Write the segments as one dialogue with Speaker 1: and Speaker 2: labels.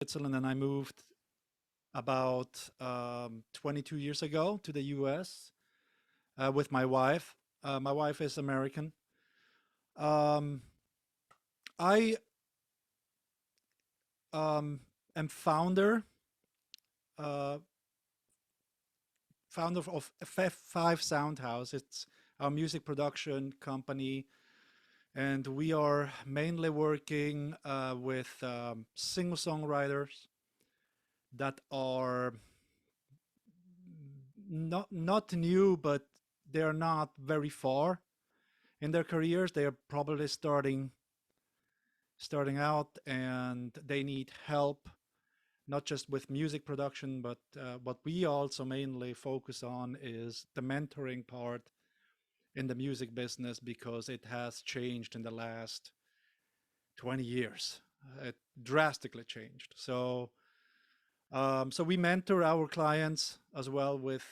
Speaker 1: Switzerland, and I moved about 22 years ago to the U.S. With my wife. My wife is American. Um, I am uh, founder of F5 Soundhouse. It's our music production company, and we are mainly working with singer-songwriters that are not new, but they're not very far in their careers. They are probably starting out, and they need help not just with music production, but what we also mainly focus on is the mentoring part in the music business because it has changed in the last 20 years. It drastically changed. So we mentor our clients as well with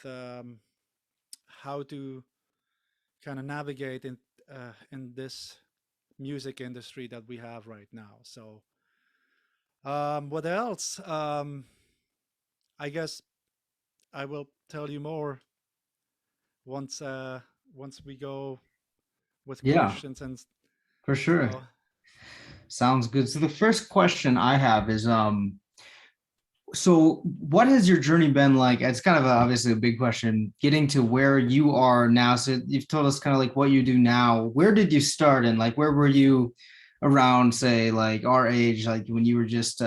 Speaker 1: how to kind of navigate in this music industry that we have right now. So what else? I guess I will tell you more once once we go with
Speaker 2: Yeah,
Speaker 1: questions and
Speaker 2: for sure.
Speaker 1: so.
Speaker 2: Sounds good. So the first question I have is so what has your journey been like? It's kind of obviously a big question, getting to where you are now. So you've told us kind of like what you do now. Where did you start and like where were you around, say, like our age, like when you were just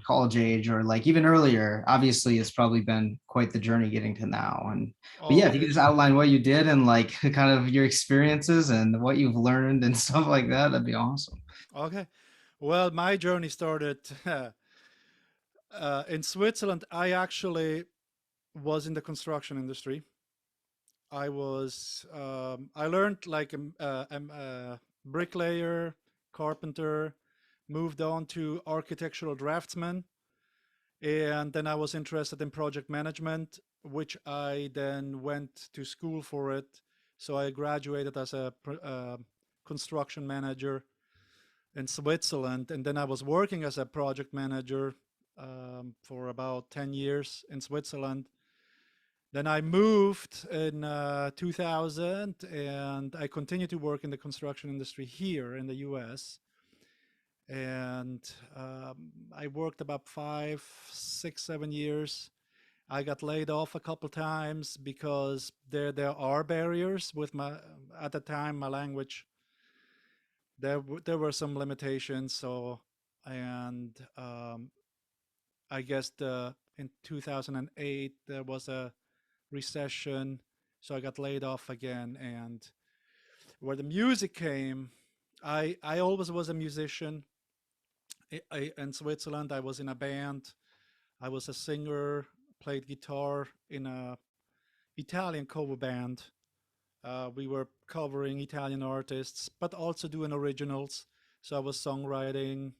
Speaker 2: college age or like even earlier? Obviously, it's probably been quite the journey getting to now. And but yeah,
Speaker 1: Oh,
Speaker 2: if you could just
Speaker 1: it's
Speaker 2: outline what you did and like kind of your experiences and what you've learned and stuff like that, that'd be awesome.
Speaker 1: okay. Well, my journey started in Switzerland. I actually was in the construction industry. I learned like a bricklayer, carpenter, moved on to architectural draftsman, and then I was interested in project management, which I then went to school for it. So I graduated as a construction manager in Switzerland, and then I was working as a project manager for about 10 years in Switzerland. Then I moved in 2000, and I continued to work in the construction industry here in the US. And I worked about 5, 6, 7 years. I got laid off a couple times because there are barriers with my at the time my language. There were some limitations. So and I guess the in 2008 there was a recession, so I got laid off again. And where the music came, I always was a musician. In Switzerland, I was in a band. I was a singer, played guitar in a Italian cover band. We were covering Italian artists, but also doing originals. So I was songwriting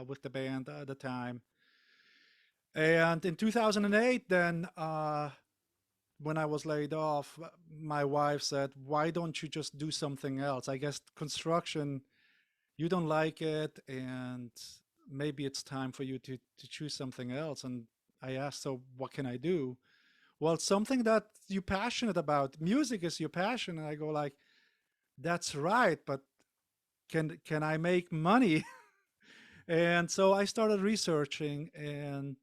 Speaker 1: with the band at the time. And in 2008, then when I was laid off, my wife said, "Why don't you just do something else? I guess construction, you don't like it, and maybe it's time for you to choose something else." And I asked, "So what can I do?" "Well, something that you're passionate about. Music is your passion." And I go like, "That's right, but can I make money?" And so I started researching, and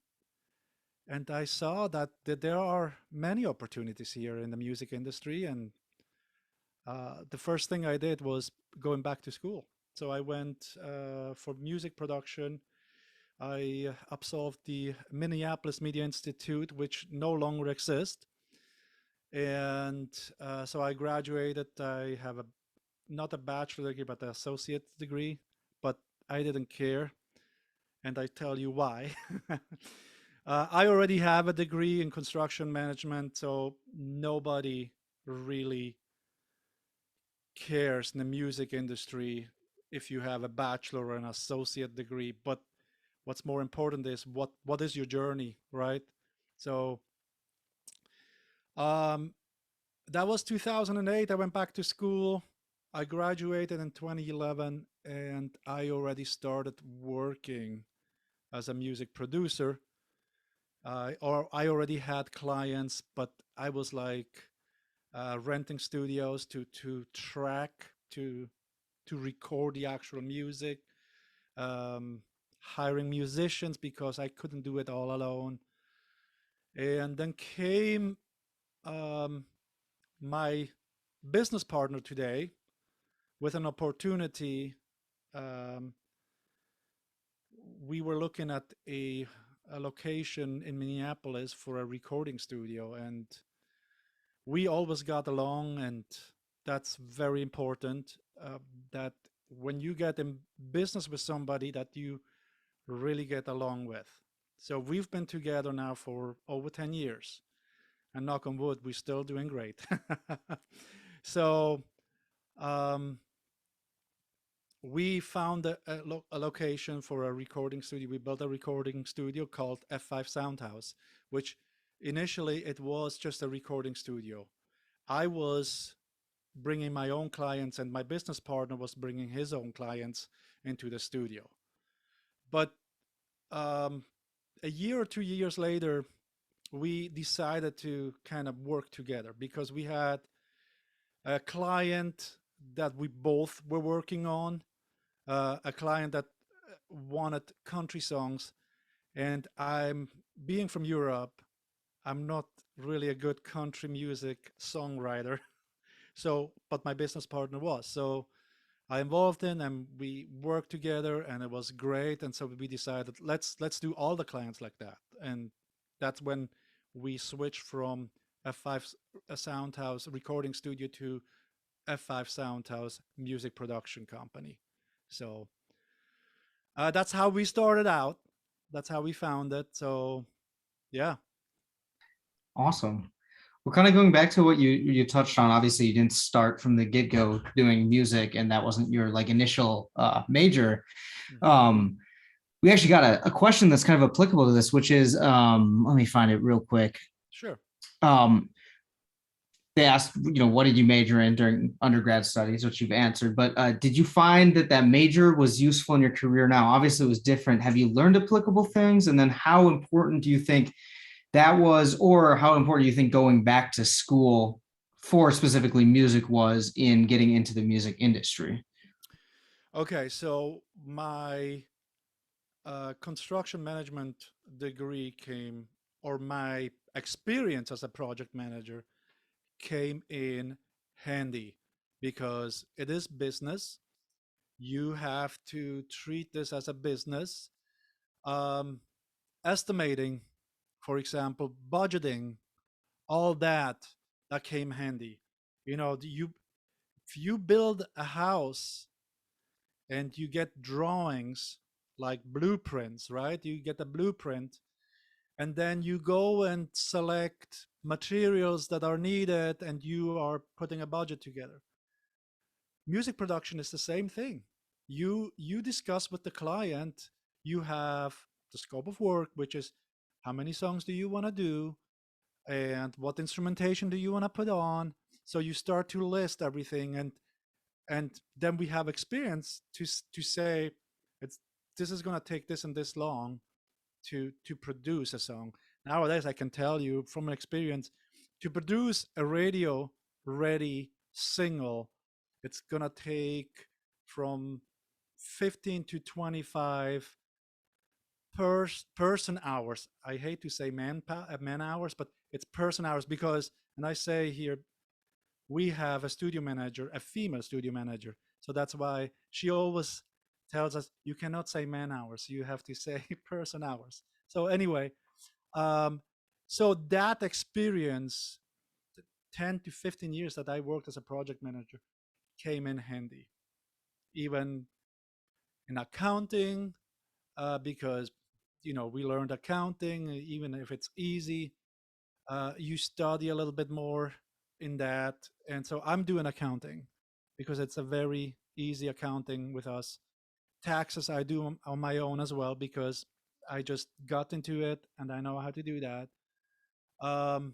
Speaker 1: I saw that there are many opportunities here in the music industry. And the first thing I did was going back to school. So I went for music production. I absolved the Minneapolis Media Institute, which no longer exists. And so I graduated. I have a not a bachelor degree, but an associate degree. But I didn't care, and I tell you why. I already have a degree in construction management, so nobody really cares in the music industry if you have a bachelor or an associate degree. But what's more important is what is your journey, right? So um, that was 2008. I went back to school. I graduated in 2011, and I already started working as a music producer. Or I already had clients, but I was like renting studios to track to record the actual music, um, hiring musicians because I couldn't do it all alone. And then came um, my business partner today with an opportunity. Um, we were looking at a location in Minneapolis for a recording studio, and we always got along, and that's very important. That when you get in business with somebody that you really get along with. So we've been together now for over 10 years, and knock on wood, we're still doing great. So um, we found a location for a recording studio. We built a recording studio called F5 Soundhouse, which initially it was just a recording studio. I was bringing my own clients, and my business partner was bringing his own clients into the studio. But um, a year or 2 years later, we decided to kind of work together because we had a client that we both were working on, a client that wanted country songs, and I'm being from Europe. I'm not really a good country music songwriter. So, but my business partner was. So I involved in, and we worked together, and it was great. And so we decided let's do all the clients like that. And that's when we switched from F5 a Soundhouse recording studio to F5 Soundhouse music production company. So that's how we started out. That's how we found it. So yeah.
Speaker 2: Awesome. We're kind of going back to what you touched on. Obviously, you didn't start from the get-go doing music, and that wasn't your like initial major.
Speaker 1: Mhm.
Speaker 2: Um, we actually got a question that's kind of applicable to this, which is let me find it real quick.
Speaker 1: Sure.
Speaker 2: Um, they asked, what did you major in during undergrad studies, which you've answered, but did you find that that major was useful in your career now? Obviously, it was different. Have you learned applicable things? And then how important do you think that was, or how important do you think going back to school for specifically music was in getting into the music industry?
Speaker 1: Okay. So my construction management degree came, or my experience as a project manager came in handy because it is business. You have to treat this as a business. Um, Estimating, for example, budgeting, all that came handy. You if you build a house and you get drawings like blueprints, right? You get a blueprint, and then you go and select materials that are needed, and you are putting a budget together. Music production is the same thing. You discuss with the client. You have the scope of work, which is how many songs do you want to do, and what instrumentation do you want to put on. So you start to list everything, and then we have experience to say it's this is going to take this and this long to produce a song. Nowadays, I can tell you from experience, to produce a radio ready single, it's gonna take from 15 to 25 person hours. I hate to say man hours, but it's person hours because, and I say here, we have a studio manager, a female studio manager. So that's why she always tells us you cannot say man hours, you have to say person hours. So anyway, um, so that experience, 10 to 15 years that I worked as a project manager, came in handy, even in accounting, because we learned accounting. Even if it's easy, you study a little bit more in that. And so I'm doing accounting because it's a very easy accounting with us. Taxes I do on my own as well because I just got into it and I know how to do that. Um,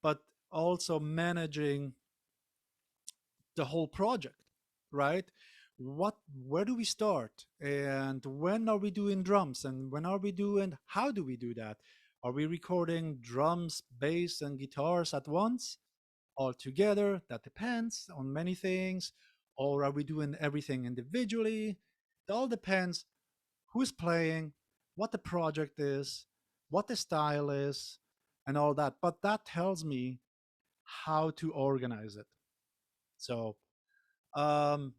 Speaker 1: but also managing the whole project, right? what where do we start, and when are we doing drums, and when are we doing how do we do that? Are we recording drums, bass, and guitars at once, all together? That depends on many things. Or are we doing everything individually? It all depends who's playing, what the project is, what the style is, and all that. But that tells me how to organize it. So, um,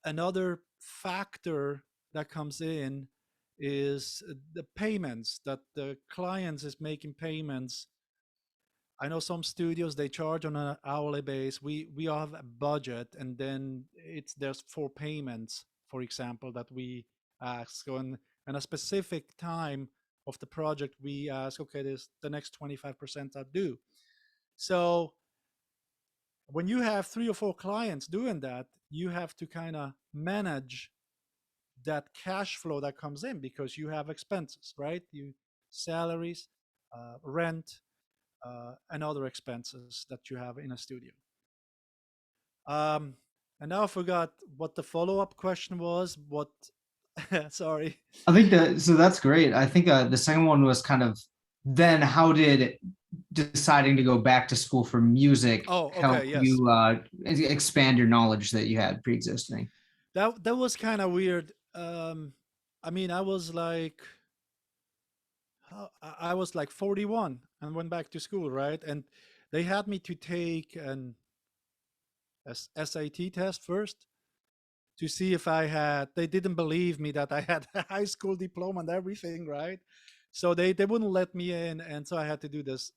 Speaker 1: another factor that comes in is the payments that the clients is making payments. I know some studios they charge on an hourly base. We have a budget, and then there's four payments, for example, that we ask on, and a specific time of the project we ask. Okay, this the next 25% are due. So when you have three or four clients doing that, you have to kind of manage that cash flow that comes in because you have expenses, right? You salaries, rent, and other expenses that you have in a studio. Um, and now I forgot what the follow-up question was. What? Sorry.
Speaker 2: I think that so that's great. I think the second one was kind of then how did deciding to go back to school for music
Speaker 1: Oh, okay.
Speaker 2: help
Speaker 1: Yes.
Speaker 2: you expand your knowledge that you had pre-existing?
Speaker 1: That was kind of weird. I mean, I was like, I was like 41 and went back to school, right? And they had me to take an SAT test first to see if I had. They didn't believe me that I had a high school diploma and everything, right? So they wouldn't let me in, and so I had to do this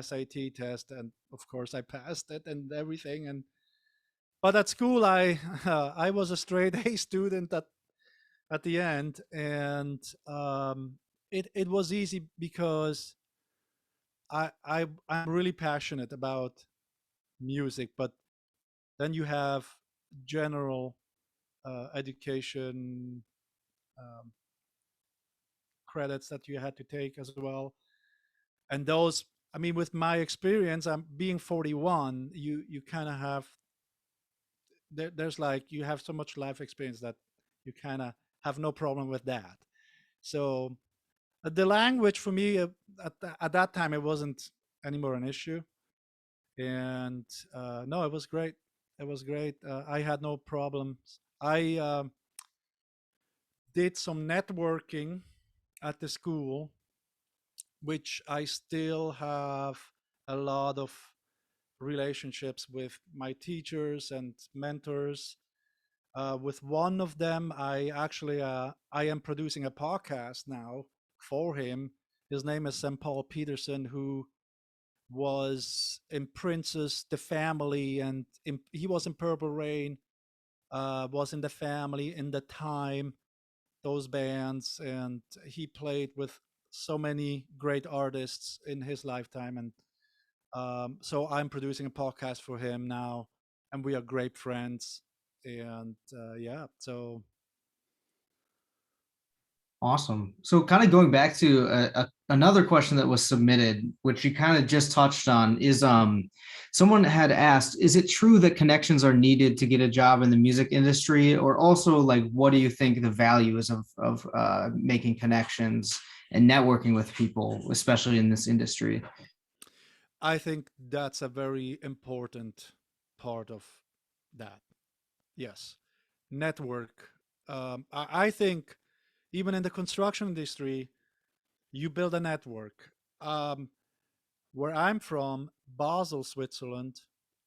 Speaker 1: SAT test, and of course I passed it and everything. And but at school, I was a straight A student at the end, and it was easy because I'm really passionate about music, but then you have general education um, credits that you had to take as well, and those. I mean, with my experience, I'm being 41. You kind of have there's like you have so much life experience that you kind of have no problem with that. So the language for me at that time it wasn't anymore an issue, and no, it was great. It was great. I had no problems. I did some networking at the school, which I still have a lot of relationships with my teachers and mentors. With one of them, I am producing a podcast now for him. His name is St. Paul Peterson, who was in Prince's The Family, and he was in Purple Rain, was in The Family, in The Time, those bands, and he played with so many great artists in his lifetime. And so I'm producing a podcast for him now, and we are great friends. And yeah, so
Speaker 2: Awesome. So, kind of going back to another question that was submitted, which you kind of just touched on, is someone had asked, is it true that connections are needed to get a job in the music industry, or also like what do you think the value is of making connections and networking with people, especially in this industry?
Speaker 1: I think that's a very important part of that. Yes, network. I think even in the construction industry, you build a network. Um, where I'm from, Basel, Switzerland,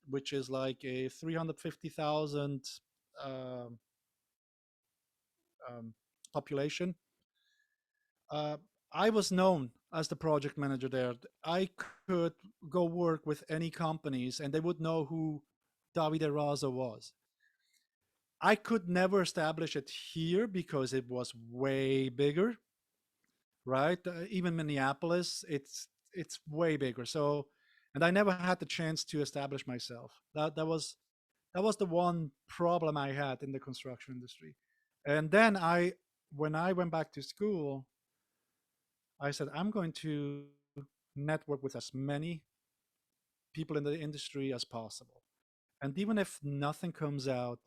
Speaker 1: which is like a 350,000 um um, population. Uh, I was known as the project manager there. I could go work with any companies, and they would know who Davide Raso was. I could never establish it here because it was way bigger, right? Even Minneapolis, it's way bigger. So, and I never had the chance to establish myself. That was the one problem I had in the construction industry. And then when I went back to school, I said I'm going to network with as many people in the industry as possible. And even if nothing comes out,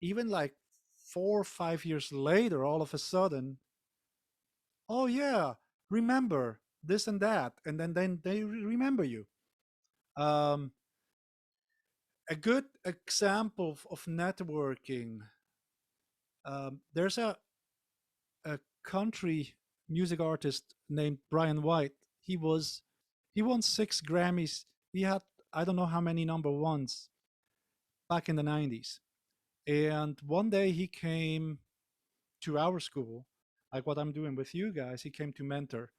Speaker 1: even like 4 or 5 years later, all of a sudden, oh yeah, remember this and that, and then they remember you. Um, a good example of networking. There's a country music artist named Brian White. He was he won 6 Grammys. He had, I don't know how many number ones back in the 90s. And one day he came to our school, like what I'm doing with you guys. He came to mentor.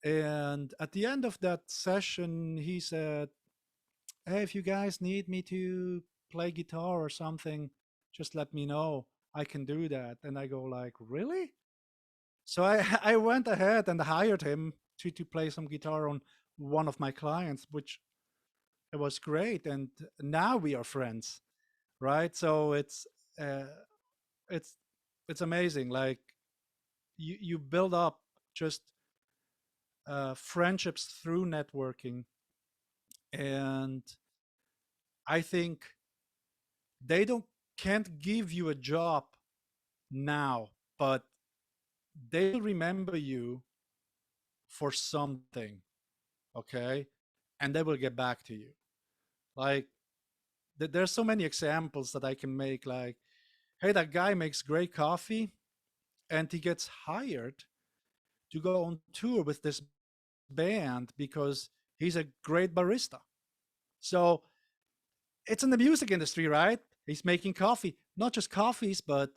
Speaker 1: And at the end of that session, he said, "Hey, if you guys need me to play guitar or something, just let me know. I can do that." And I go like, "Really?" So I I went ahead and hired him to play some guitar on one of my clients, which it was great. And now we are friends, right? So uh, it's it's amazing. Like you build up just friendships through networking, and I think they don't can't give you a job now, but they will remember you for something, okay? And they will get back to you. Like there's so many examples that I can make. Like, hey, that guy makes great coffee, and he gets hired to go on tour with this band because he's a great barista. So it's in the music industry, right? He's making coffee, not just coffees, but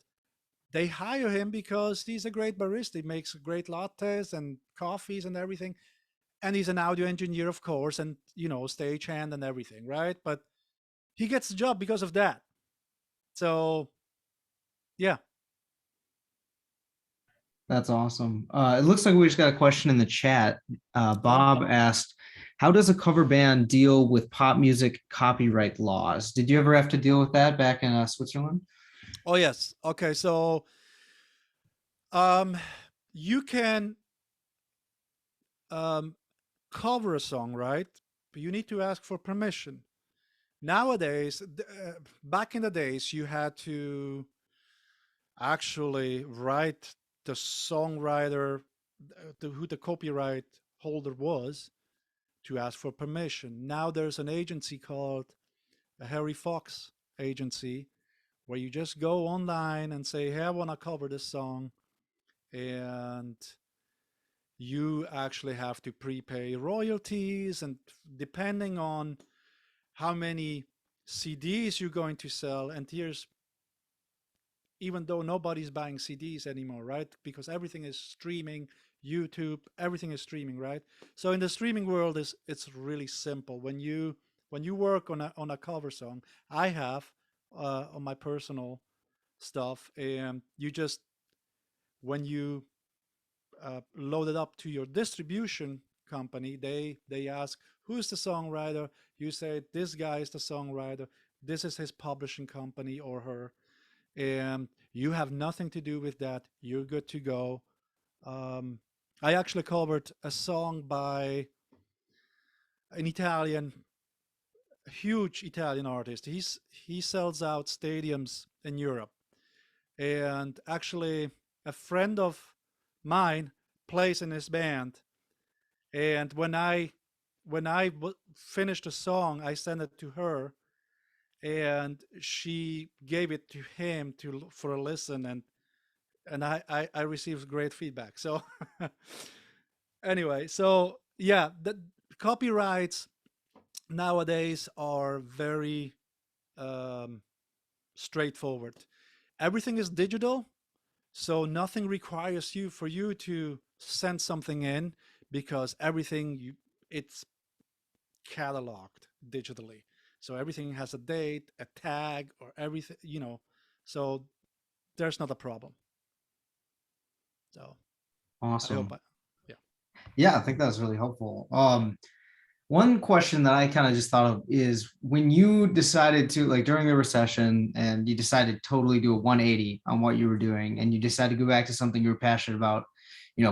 Speaker 1: they hire him because he's a great barista. He makes great lattes and coffees and everything. And he's an audio engineer, of course, and stagehand and everything, right? But he gets the job because of that. So yeah.
Speaker 2: That's awesome. It looks like we just got a question in the chat.
Speaker 1: Oh,
Speaker 2: Bob asked, how does a cover band deal with pop music copyright laws? Did you ever have to deal with that back in Switzerland?
Speaker 1: oh yes. Okay. So um, you can um, cover a song, right? But you need to ask for permission. Nowadays, back in the days, you had to actually write the songwriter, who the copyright holder was, to ask for permission. Now there's an agency called a Harry Fox agency where you just go online and say, "Hey, I want to cover this song," and you actually have to prepay royalties, and depending on how many CDs you're going to sell. And here's, even though nobody's buying CDs anymore, right? Because everything is streaming, YouTube, everything is streaming, right? So in the streaming world, it's really simple. When you work on a cover song, I have on my personal stuff, and you just, when you load it up to your distribution company, they ask, who's the songwriter. You say, this guy is the songwriter, this is his publishing company or her, and you have nothing to do with that. You're good to go. um, I actually covered a song by an Italian, a huge Italian artist. He sells out stadiums in Europe, and actually a friend of mine plays in his band. And when I finished the song, I sent it to her, and she gave it to him for a listen, and I received great feedback. So anyway, so yeah, the copyrights nowadays are very um, straightforward. Everything is digital, so nothing requires you to send something in, because everything it's cataloged digitally. So everything has a date, a tag, or everything. So there's not a problem. So I hope
Speaker 2: Awesome.
Speaker 1: yeah.
Speaker 2: Yeah, I think that was really helpful. One question that I kind of just thought of is when you decided to, like during the recession and you decided to totally do a 180 on what you were doing and you decided to go back to something you were passionate about,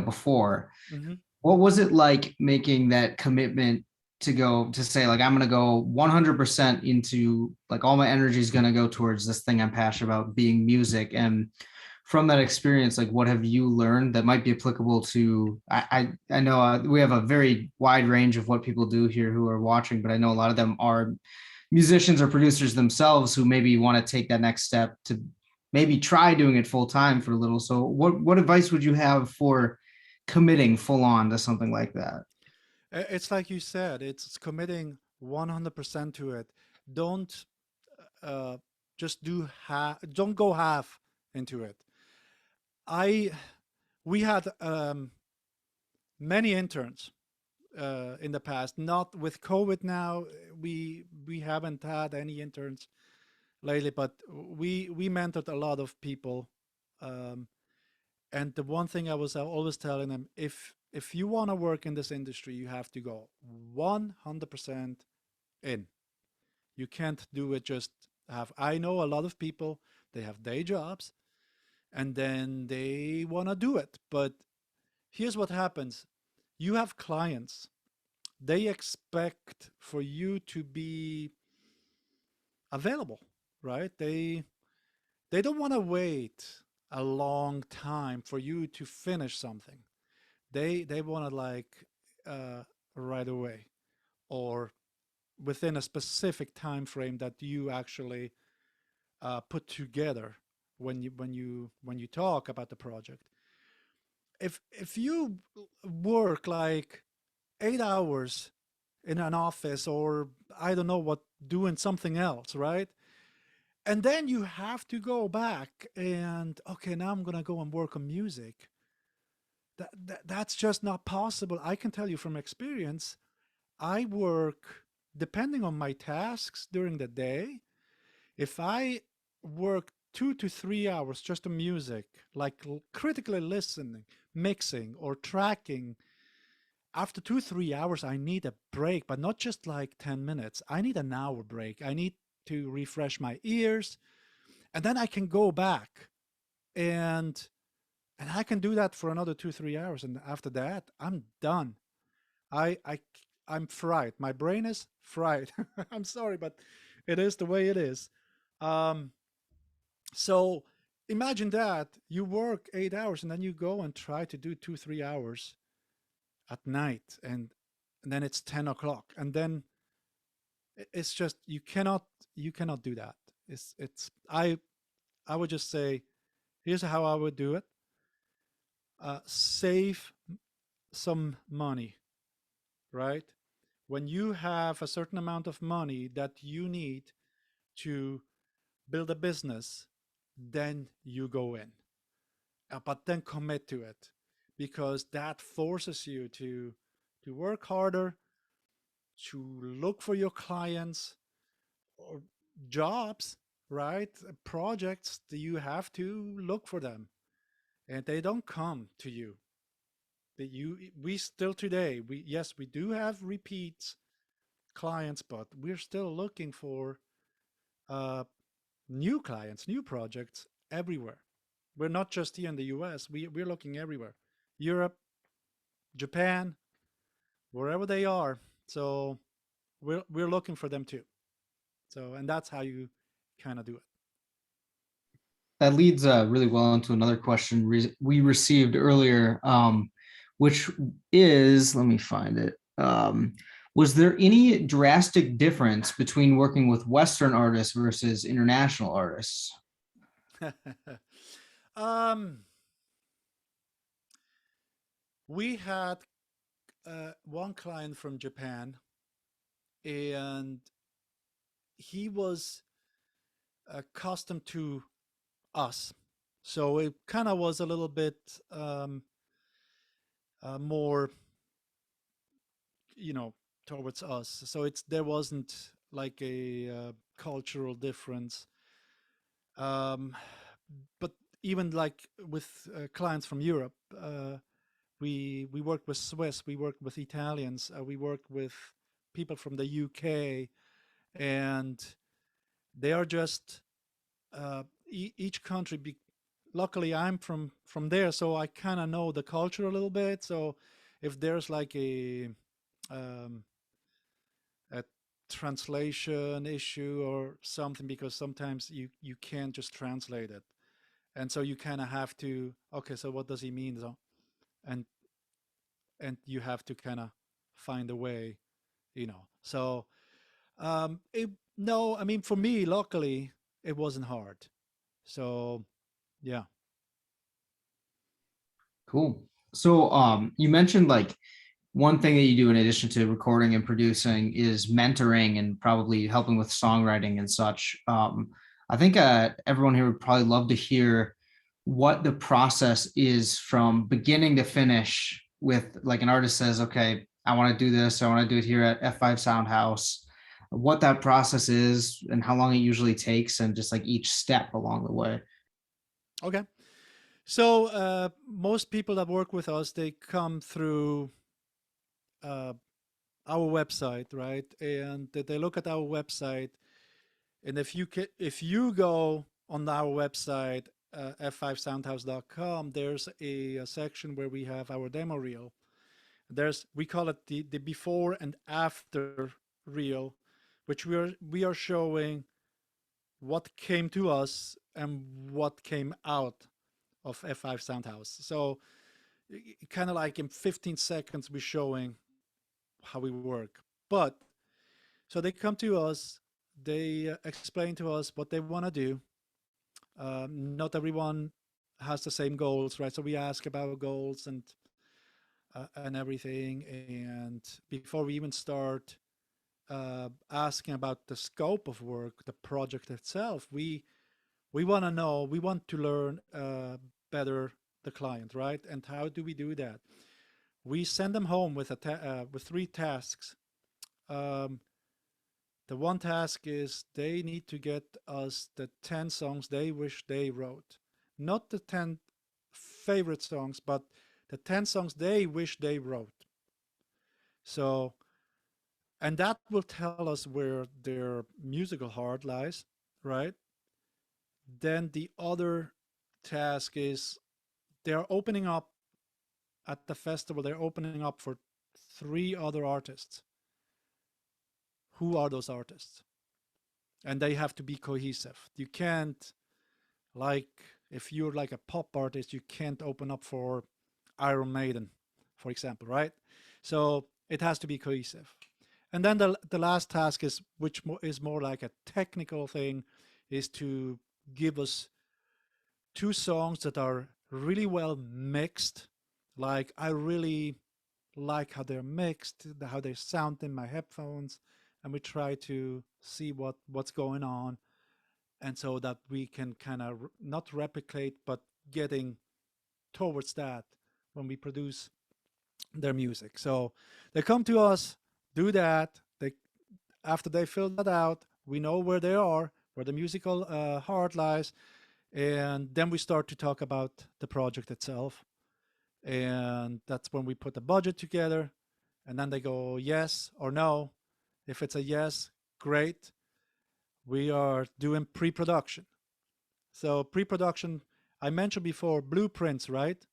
Speaker 2: before,
Speaker 1: Hmm.
Speaker 2: what was it like making that commitment to go to say like I'm going to go 100% into like all my energy is going to go towards this thing I'm passionate about, being music? And from that experience, like what have you learned that might be applicable to? I know we have a very wide range of what people do here who are watching, but I know a lot of them are musicians or producers themselves who maybe want to take that next step to maybe try doing it full time for a little. So what advice would you have for committing full on to something like that?
Speaker 1: It's like you said, it's committing 100% to it. Don't uh, just don't go half into it. I We had many interns in the past. Not with COVID now. We haven't had any interns lately, but we mentored a lot of people. Um, and the one thing I was always telling them, if you want to work in this industry, you have to go 100% in. You can't do it just have. I know a lot of people, they have day jobs and then they want to do it. But here's what happens: you have clients, they expect for you to be available, right? They don't want to wait a long time for you to finish something. They want to uh, right away, or within a specific time frame that you actually put together when you talk about the project. If you work like 8 hours in an office, or I don't know what, doing something else, right? And then you have to go back and, okay, now I'm gonna go and work on music. That's just not possible. I can tell you from experience. I work depending on my tasks during the day. If I work 2 to 3 hours just on music, like critically listening, mixing, or tracking, after 2 3 hours, I need a break, but not just like 10 minutes. I need an hour break. I need to refresh my ears, and then I can go back and I can do that for another 2 3 hours, and after that, I'm done. I I I'm fried. My brain is fried. I'm sorry, but it is the way it is. Um, so imagine that you work 8 hours and then you go and try to do 2 3 hours at night, and then it's 10 o'clock, and then it's just you cannot do that. It's I would just say, here's how I would do it: save some money, right? When you have a certain amount of money that you need to build a business, then you go in. But then commit to it, because that forces you to work harder, to look for your clients or jobs, right? Projects that you have to look for them, and they don't come to you. That you We still today, we yes, we do have repeat clients, but we're still looking for uh, new clients, new projects everywhere. We're not just here in the US, we're looking everywhere: Europe, Japan, wherever they are. So we're looking for them too. So, and that's how you kind of do it.
Speaker 2: That leads really well into another question we received earlier, which is, let me find it. Was there any drastic difference between working with Western artists versus international artists?
Speaker 1: um, we had one client from Japan, and he was accustomed to us. So it kind of was a little bit more, you know, towards us. So there wasn't like a cultural difference. Um, but even like with clients from Europe, we worked with Swiss, we worked with Italians, we worked with people from the UK, and they are just each country. Luckily, I'm from there, so I kind of know the culture a little bit. So if there's like a um, a translation issue or something, because sometimes you can't just translate it, and so you kind of have to, okay, so what does he mean? So and and you have to kind of find a way, so it no, I mean, for me, luckily, it wasn't hard. So yeah.
Speaker 2: Cool. So you mentioned like one thing that you do in addition to recording and producing is mentoring and probably helping with songwriting and such. I think everyone here would probably love to hear what the process is from beginning to finish with like an artist says, okay, I want to do this. I want to do it here at F5 Sound House, what that process is and how long it usually takes and just like each step along the way.
Speaker 1: Okay. So most people that work with us, they come through uh, our website, right? And they look at our website, and if you go on our website, f5soundhouse.com, there's a section where we have our demo reel. We call it the before and after reel, which we are showing what came to us and what came out of F5 Soundhouse. So kind of like in 15 seconds, we're showing how we work. But so they come to us, they explain to us what they want to do. Not everyone has the same goals, right? So we ask about goals and everything. And before we even start asking about the scope of work, the project itself, we want to know, we want to learn better the client, right? And how do we do that? We send them home with with three tasks. Um, the one task is they need to get us the 10 songs they wish they wrote, not the 10 favorite songs, but the 10 songs they wish they wrote. So, and that will tell us where their musical heart lies, right? Then the other task is they're opening up at the festival, they're opening up for three other artists. Who are those artists? And they have to be cohesive. You can't, like, if you're like a pop artist, you can't open up for Iron Maiden, for example, right? So it has to be cohesive. And then the last task is, which is more like a technical thing, is to give us two songs that are really well mixed. Like, I really like how they're mixed, how they sound in my headphones, and we try to see what's going on, and so that we can kind of not replicate, but getting towards that when we produce their music. So they come to us, do that. They After they fill that out, we know where they are, where the musical heart lies, and then we start to talk about the project itself. And that's when we put the budget together, and then they go yes or no. If it's a yes, great. We are doing pre-production. So pre-production, I mentioned before blueprints, right?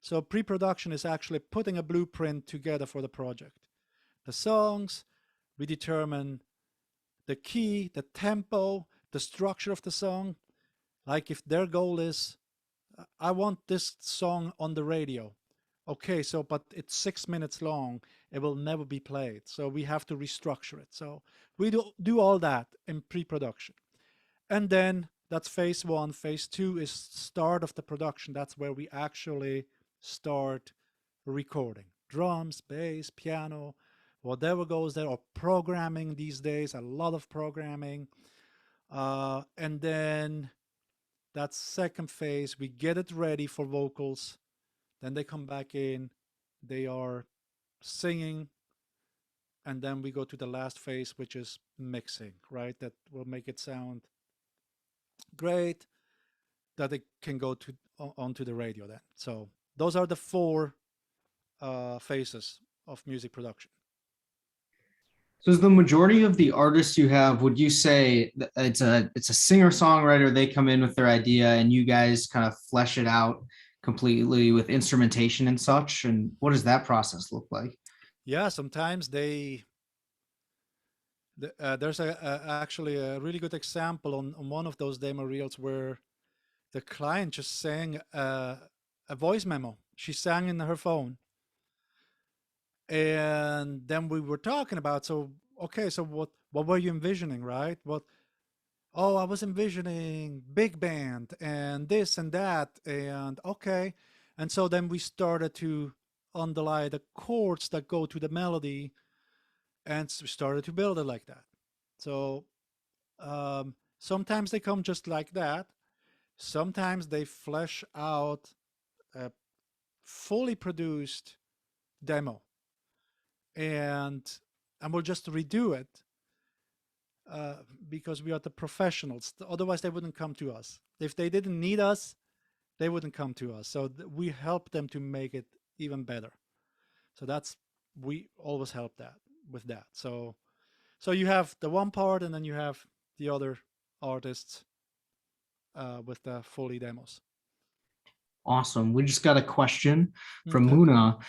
Speaker 1: So pre-production is actually putting a blueprint together for the project. The songs, we determine the key, the tempo, the structure of the song. Like if their goal is, I want this song on the radio. Okay, so but it's 6 minutes long. It will never be played. So we have to restructure it. So we do all that in pre-production. And then that's phase one. Phase two is start of the production. That's where we actually start recording. Drums, bass, piano, whatever goes there, or programming these days, a lot of programming. And then that second phase, we get it ready for vocals. Then they come back in, they are singing, and then we go to the last phase, which is mixing, right? That will make it sound great, that it can go to onto the radio then. So those are the four phases of music production.
Speaker 2: So is the majority of the artists you have, would you say that it's a singer-songwriter, they come in with their idea and you guys kind of flesh it out completely with instrumentation and such? And what does that process look like?
Speaker 1: Yeah, sometimes they There's actually a really good example on one of those demo reels where the client just sang a voice memo. She sang in her phone, and then we were talking about, so okay, so what were you envisioning, right? What Oh, I was envisioning big band and this and that, and okay. And so then we started to underlie the chords that go to the melody, and we started to build it like that. So sometimes they come just like that. Sometimes they flesh out a fully produced demo, and and we'll just redo it uh, because we are the professionals. Otherwise, they wouldn't come to us. If they didn't need us, they wouldn't come to us. So we help them to make it even better. So that's we always help that with that. So you have the one part, and then you have the other artists with the fully demos.
Speaker 2: Awesome. We just got a question from
Speaker 1: Okay.
Speaker 2: Muna.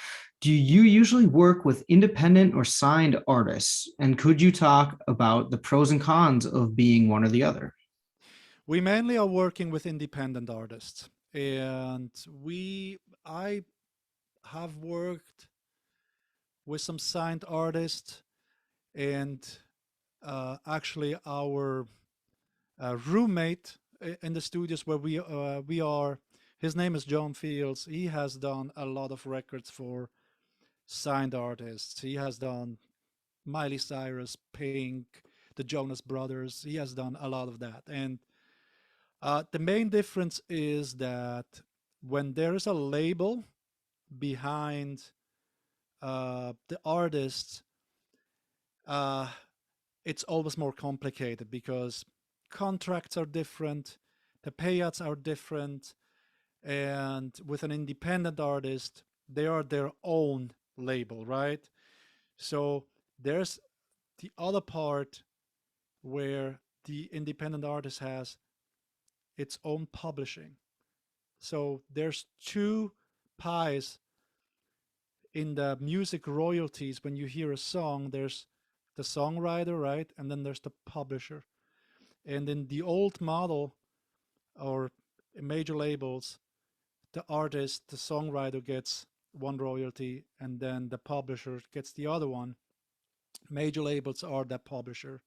Speaker 2: Do you usually work with independent or signed artists? And could you talk about the pros and cons of being one or the other?
Speaker 1: We mainly are working with independent artists, and we I have worked with some signed artists, and actually our roommate in the studios where we are. His name is John Fields. He has done a lot of records for signed artists. He has done Miley Cyrus, Pink, the Jonas Brothers. He has done a lot of that. And the main difference is that when there is a label behind the artist, uh, it's always more complicated because contracts are different, the payouts are different, and with an independent artist, they are their own label, right? So there's the other part where the independent artist has its own publishing. So there's two pies in the music royalties. When you hear a song, there's the songwriter, right? And then there's the publisher. And in the old model or major labels, the artist, the songwriter gets one royalty, and then the publisher gets the other one. Major labels are that publisher.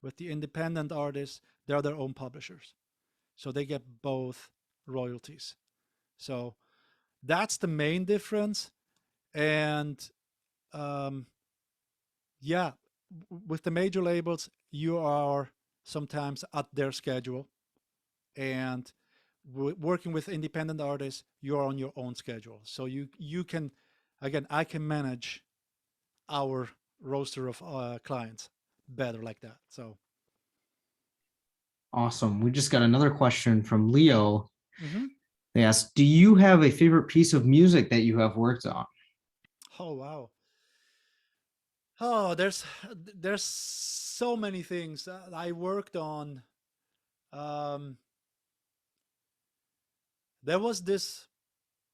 Speaker 1: With the independent artists, they're their own publishers. So they get both royalties. So that's the main difference. And um, yeah, with the major labels, you are sometimes at their schedule. And working with independent artists, you're on your own schedule. So you can, again, I can manage our roster of clients better like that. So
Speaker 2: Awesome. We just got another question from Leo.
Speaker 1: mhm.
Speaker 2: They asked, do you have a favorite piece of music that you have worked on?
Speaker 1: Oh wow. Oh, there's so many things I worked on. Um, there was this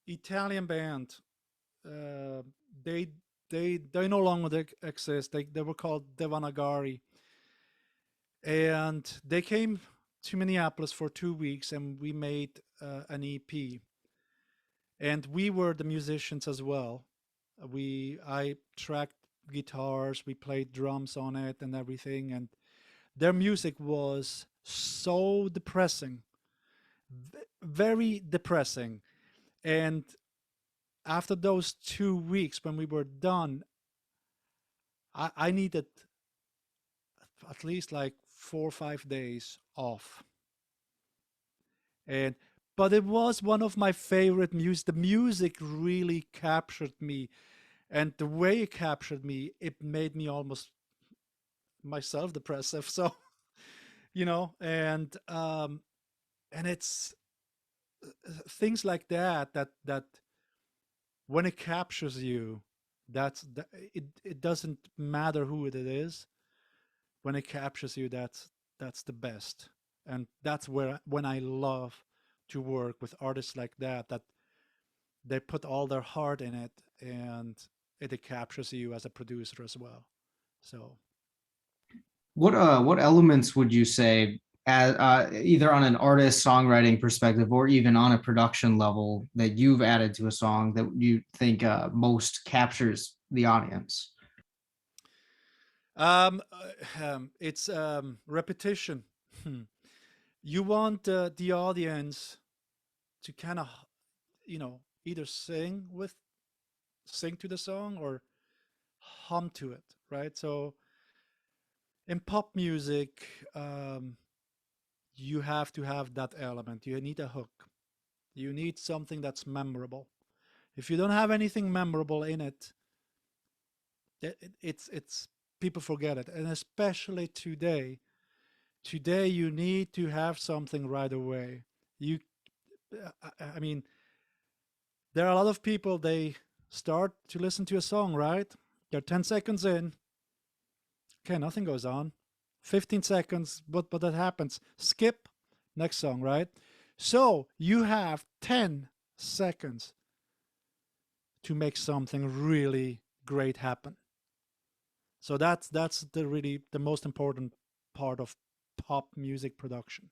Speaker 1: Italian band. Uh, they they no longer exist. They were called Devanagari, and they came to Minneapolis for 2 weeks, and we made an EP. And we were the musicians as well. I tracked guitars, we played drums on it and everything, and their music was so depressing, very depressing. And after those 2 weeks, when we were done, I needed at least like 4 or 5 days off. And but it was one of my favorite music. The music really captured me, and the way it captured me, it made me almost myself depressive. So and it's things like that when it captures you, it doesn't matter who it is. When it captures you, that's the best. And that's where when I love to work with artists like that they put all their heart in it, and it captures you as a producer as well. So
Speaker 2: What elements would you say, as either on an artist songwriting perspective or even on a production level, that you've added to a song that you think most captures the audience?
Speaker 1: It's repetition. Hmm. You want the audience to kind of, either sing to the song or hum to it, right? So in pop music, you have to have that element. You need a hook. You need something that's memorable. If you don't have anything memorable in it, it's people forget it, and especially today. Today, you need to have something right away. You, I mean, there are a lot of people. They start to listen to a song, right? They're 10 seconds in. Okay, nothing goes on. 15 seconds, but that happens. Skip, next song, right? So you have 10 seconds to make something really great happen. So that's the most important part of pop music production.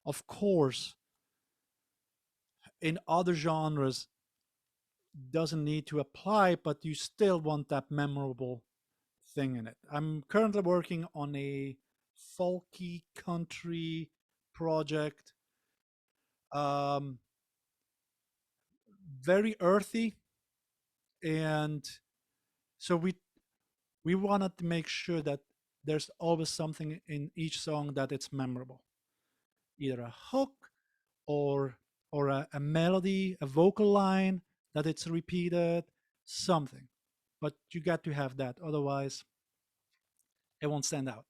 Speaker 1: Of course, in other genres doesn't need to apply, but you still want that memorable thing in it. I'm currently working on a folky country project. Um, very earthy, and so we wanted to make sure that there's always something in each song that it's memorable, either a hook or a melody, a vocal line that it's repeated, something. But you got to have that, otherwise it won't stand out.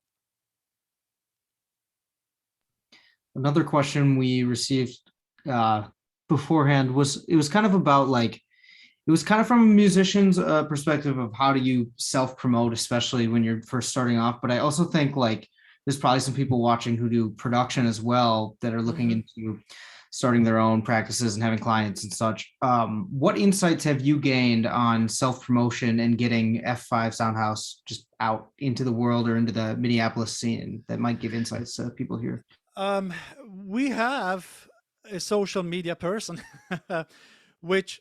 Speaker 2: Another question we received uh, beforehand was, it was kind of about like, it was kind of from a musician's perspective of how do you self promote, especially when you're first starting off. But I also think like there's probably some people watching who do production as well that are looking
Speaker 1: Mm-hmm.
Speaker 2: into starting their own practices and having clients and such. What insights have you gained on self promotion and getting F5 Soundhouse just out into the world or into the Minneapolis scene that might give insights to people here?
Speaker 1: Um, we have a social media person, which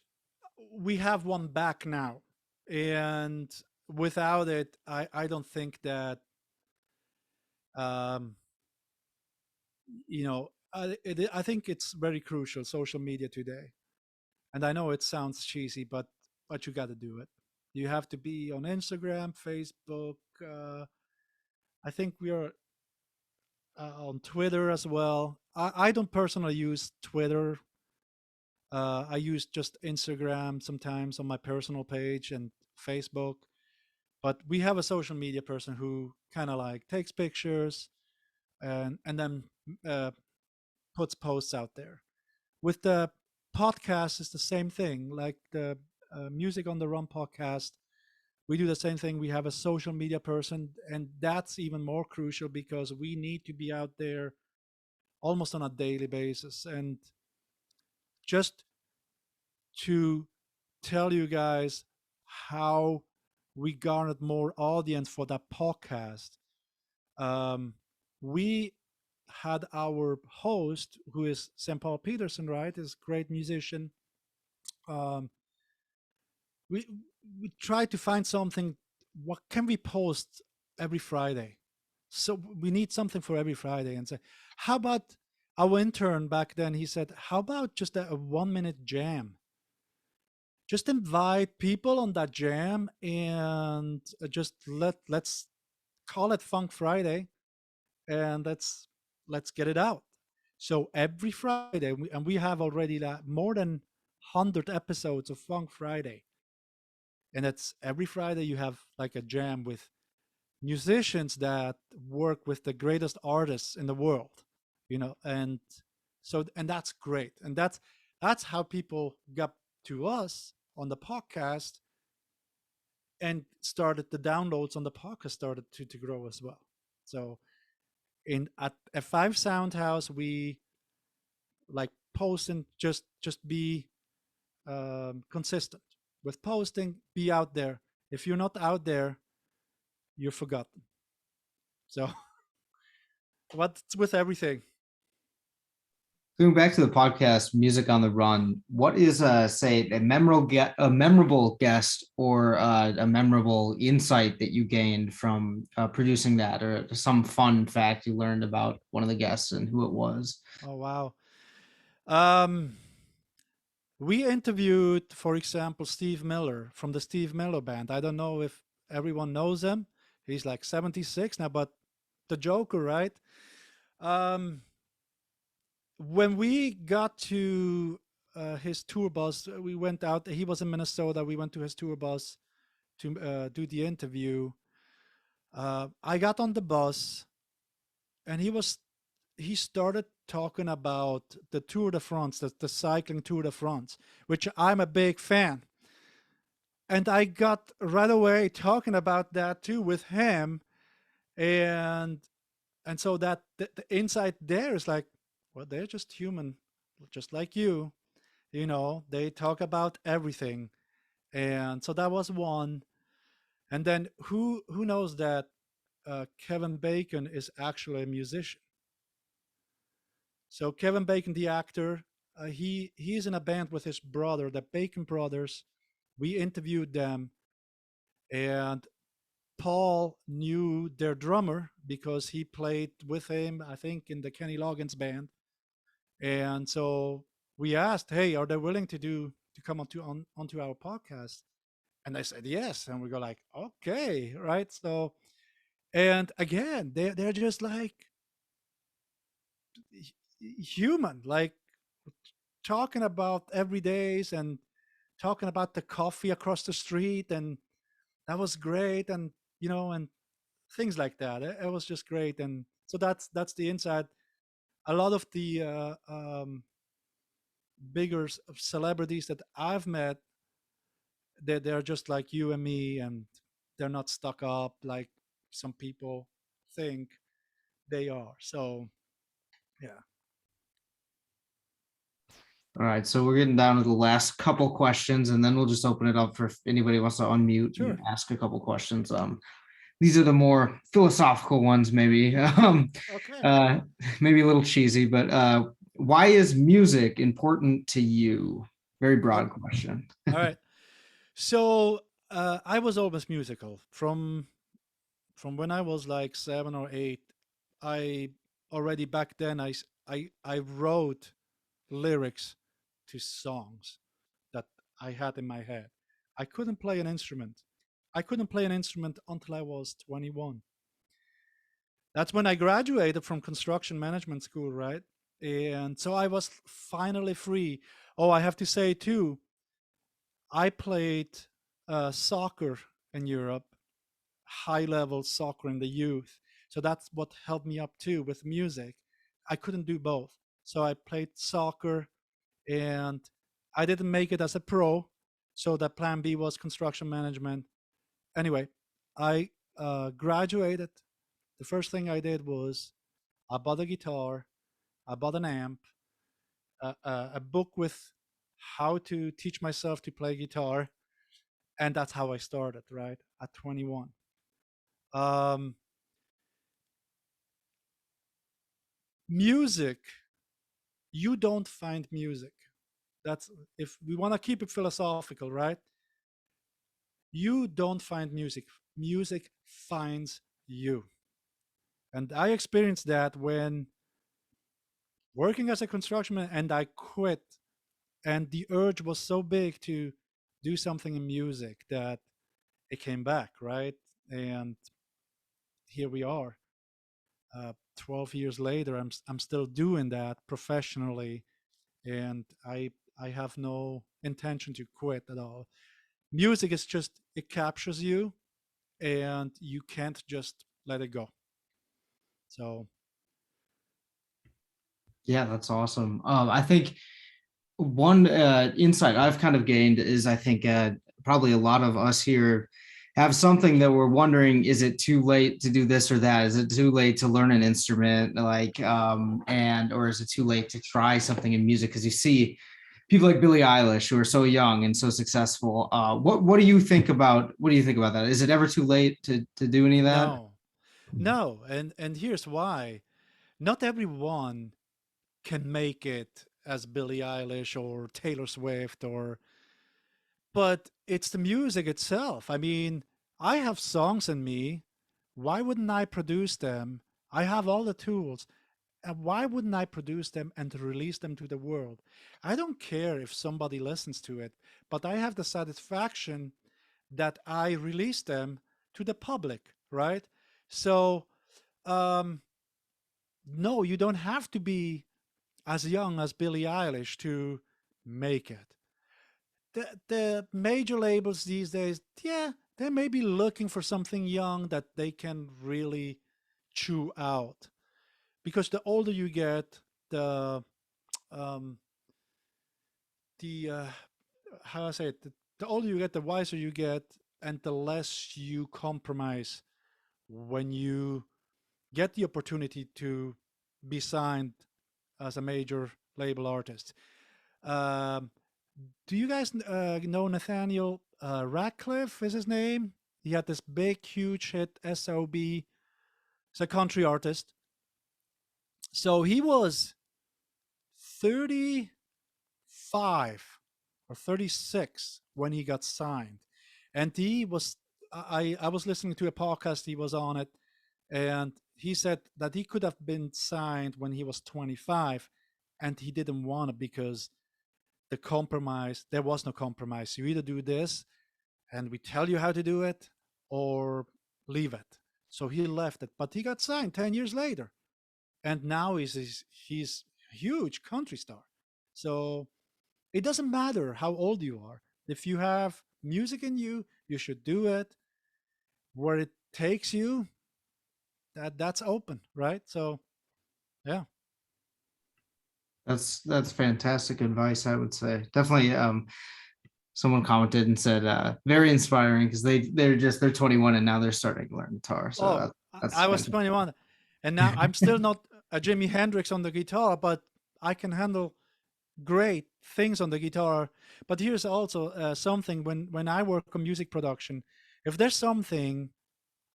Speaker 1: we have one back now, and without it, I don't think that um, I think it's very crucial, social media today. And I know it sounds cheesy, but you got to do it. You have to be on Instagram, Facebook. I think we are on Twitter as well. I don't personally use Twitter. I use just Instagram sometimes on my personal page and Facebook. But we have a social media person who kind of like takes pictures and then uh, puts posts out there. With the podcast, it's the same thing. Like the Music on the Run podcast, we do the same thing. We have a social media person, and that's even more crucial because we need to be out there almost on a daily basis. And just to tell you guys how we garnered more audience for that podcast, um, we had our host, who is St. Paul Peterson, right? Is great musician. Um, we we try to find something. What can we post every Friday? So we need something for every Friday, and say, how about our intern back then? He said, how about just a 1 minute jam? Just invite people on that jam and just let's call it Funk Friday, and let's get it out. So every Friday, and we have already more than 100 episodes of Funk Friday, and it's every Friday you have like a jam with musicians that work with the greatest artists in the world, and and that's great, and that's how people got to us on the podcast, and started the downloads on the podcast started to grow as well. So in at F5 Soundhouse, we like post and just be consistent with posting, be out there. If you're not out there, you're forgotten. So what's with everything?
Speaker 2: Going back to the podcast, Music on the Run, what is say a memorable guest or a memorable insight that you gained from producing that, or some fun fact you learned about one of the guests and who it was?
Speaker 1: Oh wow. Um, we interviewed, for example, Steve Miller from the Steve Miller Band. I don't know if everyone knows him. He's like 76 now, but the Joker, right? Um, when we got to his tour bus, we went out. He was in Minnesota. We went to his tour bus to do the interview. I got on the bus, and he started talking about the Tour de France, the cycling Tour de France, which I'm a big fan. And I got right away talking about that too with him, and so that the insight there is like, well, they're just human, just like you. You know, they talk about everything, and so that was one. And then who knows that Kevin Bacon is actually a musician. So Kevin Bacon, the actor, he's in a band with his brother, the Bacon brothers. We interviewed them, and Paul knew their drummer because he played with him, I think, in the Kenny Loggins band. And so we asked, "Hey, are they willing to come onto our podcast?" And they said yes, and we go like, "Okay, right." So, and again, they're just like human, like talking about everydays and talking about the coffee across the street, and that was great, and and things like that. It was just great, and so that's the inside. A lot of the bigger celebrities that I've met, they're just like you and me, and they're not stuck up like some people think they are. So yeah,
Speaker 2: All right, so we're getting down to the last couple questions, and then we'll just open it up for if anybody wants to unmute and
Speaker 1: sure,
Speaker 2: ask a couple questions. These are the more philosophical ones, maybe.
Speaker 1: okay,
Speaker 2: Uh, maybe a little cheesy, but why is music important to you? Very broad
Speaker 1: okay,
Speaker 2: question.
Speaker 1: all right. So I was always musical from when I was like 7 or 8. I already back then I wrote lyrics to songs that I had in my head. I couldn't play an instrument. I couldn't play an instrument until I was 21. That's when I graduated from construction management school, right? And so I was finally free. Oh, I have to say too, I played soccer in Europe, high level soccer in the youth. So that's what helped me up too with music. I couldn't do both. So I played soccer, and I didn't make it as a pro. So the plan B was construction management. Anyway, I graduated. The first thing I did was I bought a guitar, I bought an amp, a book with how to teach myself to play guitar, and that's how I started. Right at 21. Um, music, you don't find music. That's if we want to keep it philosophical, right? You don't find music. Music finds you. And I experienced that when working as a construction man, and I quit. And the urge was so big to do something in music that it came back, right? And here we are. 12 years later, I'm still doing that professionally, and I have no intention to quit at all. Music is just, it captures you, and you can't just let it go. So
Speaker 2: Yeah, that's awesome. I think one insight I've kind of gained is I think probably a lot of us here have something that we're wondering, is it too late to do this or that? Is it too late to learn an instrument, like and or is it too late to try something in music? Because you see people like Billie Eilish who are so young and so successful. What do you think about that? Is it ever too late to do any of that?
Speaker 1: no, No, and here's why. Not everyone can make it as Billie Eilish or Taylor Swift or but it's the music itself. I mean, I have songs in me. Why wouldn't I produce them? I have all the tools. And why wouldn't I produce them and release them to the world? I don't care if somebody listens to it, but I have the satisfaction that I release them to the public, right? So, um, no, you don't have to be as young as Billie Eilish to make it. The major labels these days, yeah, they may be looking for something young that they can really chew out. Because the older you get, the um, the how I say it, the older you get, the wiser you get, and the less you compromise when you get the opportunity to be signed as a major label artist. Um, do you guys know Nathaniel Radcliffe? Is his name? He had this big, huge hit, SOB. He's a country artist. So he was 35 or 36 when he got signed. And he was, I was listening to a podcast, he was on it, and he said that he could have been signed when he was 25 and he didn't want it because there was no compromise. You either do this and we tell you how to do it or leave it. So he left it, but he got signed 10 years later. And now he's a huge country star. So it doesn't matter how old you are. If you have music in you, you should do it. Where it takes you, that's open, right? So yeah.
Speaker 2: That's fantastic advice, I would say. Definitely someone commented and said very inspiring because they're 21 and now they're starting to learn guitar. So
Speaker 1: Oh,
Speaker 2: that's
Speaker 1: I was
Speaker 2: fantastic.
Speaker 1: 21, and now I'm still not a Jimi Hendrix on the guitar, but I can handle great things on the guitar. But here's also something when I work on music production, if there's something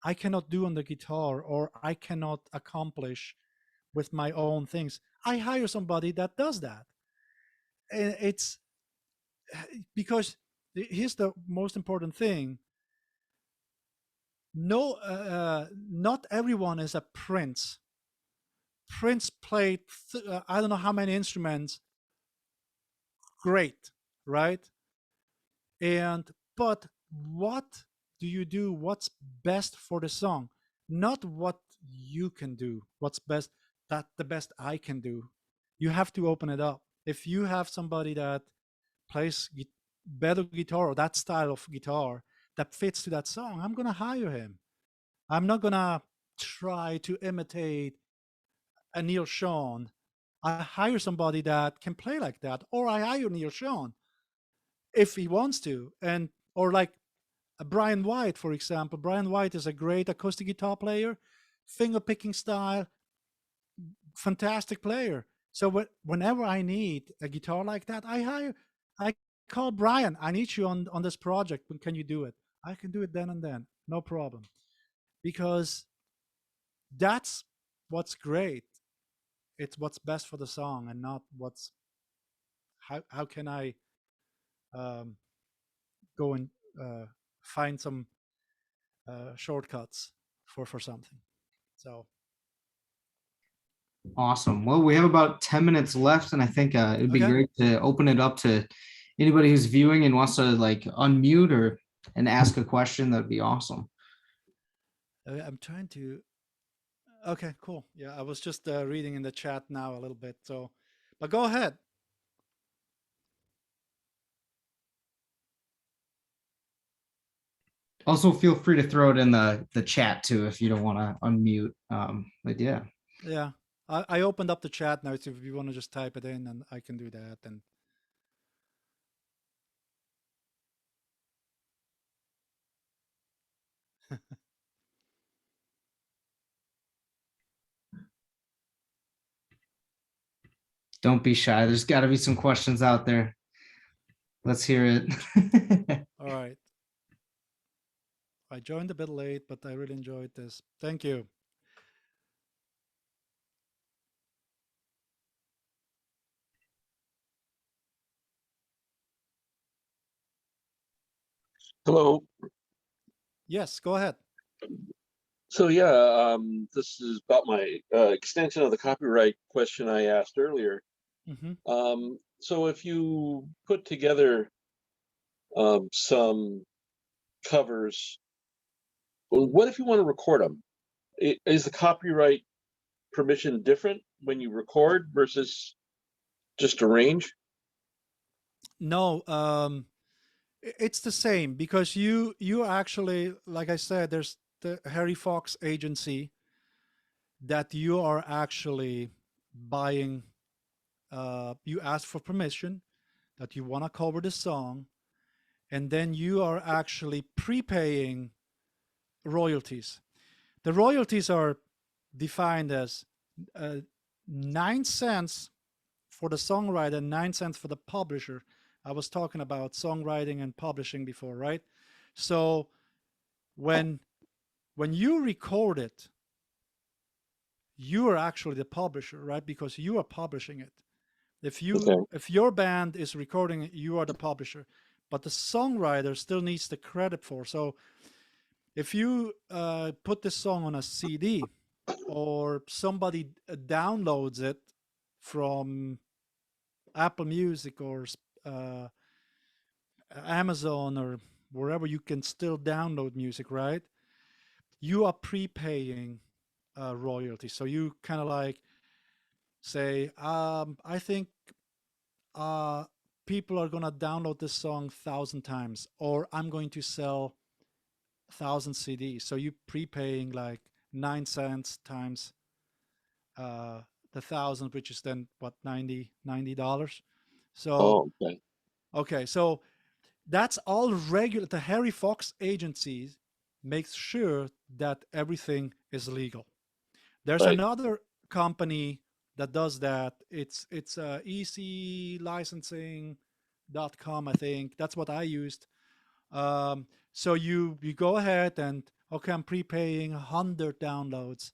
Speaker 1: I cannot do on the guitar or I cannot accomplish with my own things, I hire somebody that does that. It's because here's the most important thing. No, not everyone is a prince. Prince played I don't know how many instruments, great, right? And but what do you do? What's best for the song? Not what you can do. What's best that the best I can do. You have to open it up. If you have somebody that plays better guitar or that style of guitar that fits to that song, I'm gonna hire him. I'm not gonna try to imitate a Neil Sean. I hire somebody that can play like that, or I hire Neil Sean if he wants to, and or like Brian White, for example. Brian White is a great acoustic guitar player, finger picking style, fantastic player. So whenever I need a guitar like that, I call Brian. I need you on this project. When can you do it? I can do it then and then, no problem, because that's what's great. It's what's best for the song, and not what's how can I um, go and find some shortcuts for something. So
Speaker 2: Awesome. Well, we have about 10 minutes left, and I think it'd be
Speaker 1: okay,
Speaker 2: great to open it up to anybody who's viewing and wants to like unmute or and ask a question. That'd be awesome.
Speaker 1: I'm trying to. Okay, cool. Yeah, I was just reading in the chat now a little bit. So, but go ahead.
Speaker 2: Also, feel free to throw it in the chat too if you don't want to unmute. But yeah.
Speaker 1: Yeah, I opened up the chat now. So if you want to just type it in, and I can do that. And
Speaker 2: Don't be shy. There's got to be some questions out there. Let's hear it.
Speaker 1: all right, I joined a bit late, but I really enjoyed this. Thank you.
Speaker 3: Hello.
Speaker 1: Yes, go ahead.
Speaker 3: So yeah, this is about my extension of the copyright question I asked earlier.
Speaker 1: Hmm.
Speaker 3: So if you put together some covers, well, what if you want to record them? Is the copyright permission different when you record versus just arrange?
Speaker 1: No, it's the same because you actually, like I said, there's the Harry Fox agency that you are actually buying. You ask for permission that you want to cover the song, and then you are actually prepaying royalties. The royalties are defined as uh, 9 cents for the songwriter, 9 cents for the publisher. I was talking about songwriting and publishing before, right? So when when you record it, you are actually the publisher, right? Because you are publishing it.
Speaker 3: Okay.
Speaker 1: If your band is recording it, you are the publisher, but the songwriter still needs the credit for. So if you put this song on a CD or somebody downloads it from Apple Music or uh, Amazon or wherever you can still download music, right? You are prepaying royalty. So you kind of like say, I think uh, people are gonna download this song 1,000 times, or I'm going to sell 1,000 CDs. So you prepaying like 9 cents times the thousand, which is then what, $90. So
Speaker 3: Oh, okay.
Speaker 1: okay, so that's all regular. The Harry Fox agency makes sure that everything is legal. There's
Speaker 3: Right.
Speaker 1: another company that does that. It's eclicensing.com, I think. That's what I used. So you go ahead and okay, I'm prepaying 100 downloads,